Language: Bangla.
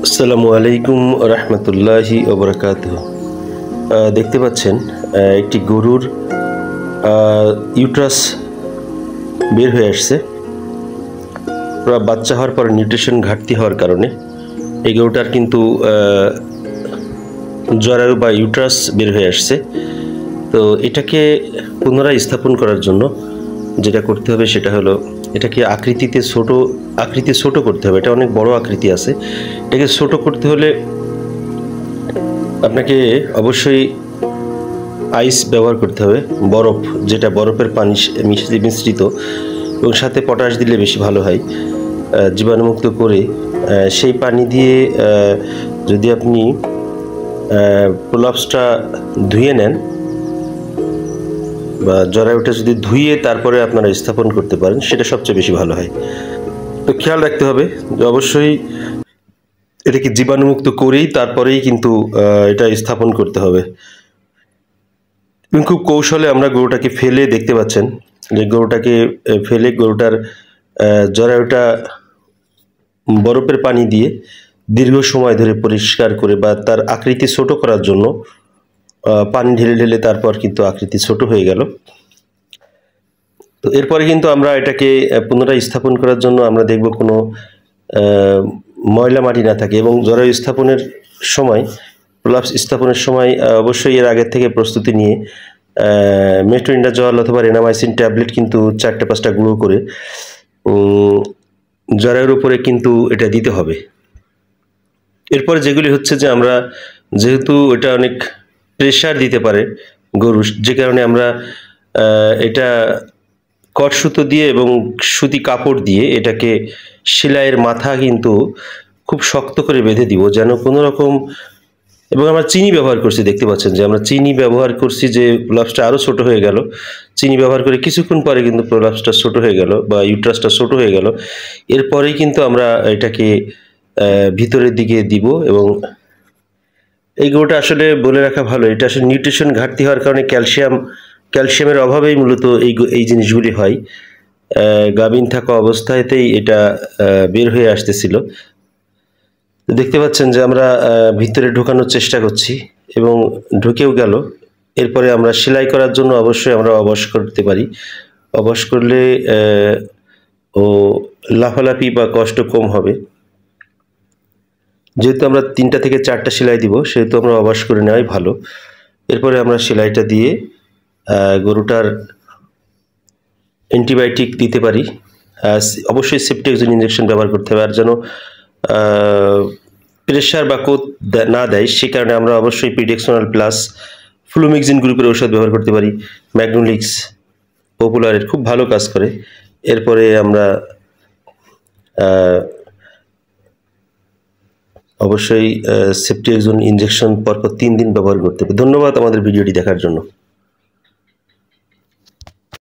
আসসালামু আলাইকুম রহমতুল্লাহি ওয়া বারাকাতুহু। দেখতে পাচ্ছেন একটি গরুর ইউট্রাস বের হয়ে আসছে। বাচ্চা হওয়ার পর নিউট্রিশন ঘাটতি হওয়ার কারণে এই গরুটার কিন্তু জরায়ু বা ইউট্রাস বের হয়ে আসছে। তো এটাকে পুনরায় স্থাপন করার জন্য যেটা করতে হবে সেটা হলো এটাকে আকৃতি ছোট করতে হবে। এটা অনেক বড় আকৃতি আছে। এটাকে ছোট করতে হলে আপনাকে অবশ্যই আইস ব্যবহার করতে হবে, বরফ, যেটা বরফের পানি মিশ্রিত, এবং সাথে পটাশ দিলে বেশি ভালো হয় জীবাণুমুক্ত করে। সেই পানি দিয়ে যদি আপনি প্রোলাপসটা ধুয়ে নেন বা জরায়ুটা যদি ধুয়ে তারপরে আপনারা স্থাপন করতে পারেন, সেটা সবচেয়ে বেশি ভালো হয়। তো খেয়াল রাখতে হবে যে অবশ্যই এটাকে জীবাণুমুক্ত করেই তারপরেই কিন্তু এটা স্থাপন করতে হবে। এবং খুব কৌশলে আমরা গরুটাকে ফেলে, দেখতে পাচ্ছেন যে গরুটাকে ফেলে গরুটার জরায়ুটা বরফের পানি দিয়ে দীর্ঘ সময় ধরে পরিষ্কার করে বা তার আকৃতি ছোট করার জন্য পানি ঢেলে ঢেলে তারপর কিন্তু আকৃতি ছোট হয়ে গেল। তো এরপরে কিন্তু আমরা এটাকে পুনরায় স্থাপন করার জন্য আমরা দেখব কোনো ময়লা মাটি না থাকে, এবং জরায়ু স্থাপনের সময়, প্রোলাপস স্থাপনের সময় অবশ্যই এর আগের থেকে প্রস্তুতি নিয়ে মেট্রোনিডাজল অথবা রেনামাইসিন ট্যাবলেট কিন্তু 4-5টা গুঁড়ো করে জরায়ুর উপরে কিন্তু এটা দিতে হবে। এরপরে যেগুলি হচ্ছে যে আমরা যেহেতু এটা অনেক প্রেশার দিতে পারে গরু, যে কারণে আমরা এটা কট সুতো দিয়ে এবং সুতি কাপড় দিয়ে এটাকে সেলাইয়ের মাথা কিন্তু খুব শক্ত করে বেঁধে দিব, যেন কোনো রকম, এবং আমরা চিনি ব্যবহার করছি, দেখতে পাচ্ছেন যে আমরা চিনি ব্যবহার করছি, যে প্রোলাপসটা আরও ছোট হয়ে গেল। চিনি ব্যবহার করে কিছুক্ষণ পরে কিন্তু প্রোলাপসটা ছোট হয়ে গেল বা ইউট্রাসটা ছোট হয়ে গেল। এরপরেই কিন্তু আমরা এটাকে ভিতরের দিকে দিব। এবং এই গরুটা আসলে বলে রাখা ভালো, এটা আসলে নিউট্রিশন ঘাটতি হওয়ার কারণে ক্যালসিয়ামের অভাবেই মূলত এই জিনিসগুলি হয়। গাভীন থাকা অবস্থাতেই এটা বের হয়ে আসতেছিল। দেখতে পাচ্ছেন যে আমরা ভিতরে ঢোকানোর চেষ্টা করছি এবং ঢুকেও গেল। এরপরে আমরা সেলাই করার জন্য অবশ্যই আমরা অবশ করতে পারি। অবশ করলে ও লাফালাফি বা কষ্ট কম হবে। যেহেতু আমরা 3টা থেকে 4টা সেলাই দিব, সেহেতু আমরা অবশ করে নেওয়াই ভালো। এরপরে আমরা সেলাইটা দিয়ে গরুটার অ্যান্টিবায়োটিক দিতে পারি। অবশ্যই সেফটিএক্সন ইঞ্জেকশন ব্যবহার করতে হবে, আর যেন প্রেশার বা কোত না দেয়, সে কারণে আমরা অবশ্যই প্রিডেক্সোনাল প্লাস ফ্লুমিক্সিন গ্রুপের ঔষধ ব্যবহার করতে পারি। ম্যাগনোলিক্স পপুলারের খুব ভালো কাজ করে। এরপরে আমরা অবশ্যই সেফটিএক্সন ইঞ্জেকশন পরপর 3 দিন ব্যবহার করতে হবে। ধন্যবাদ আমাদের ভিডিওটি দেখার জন্য।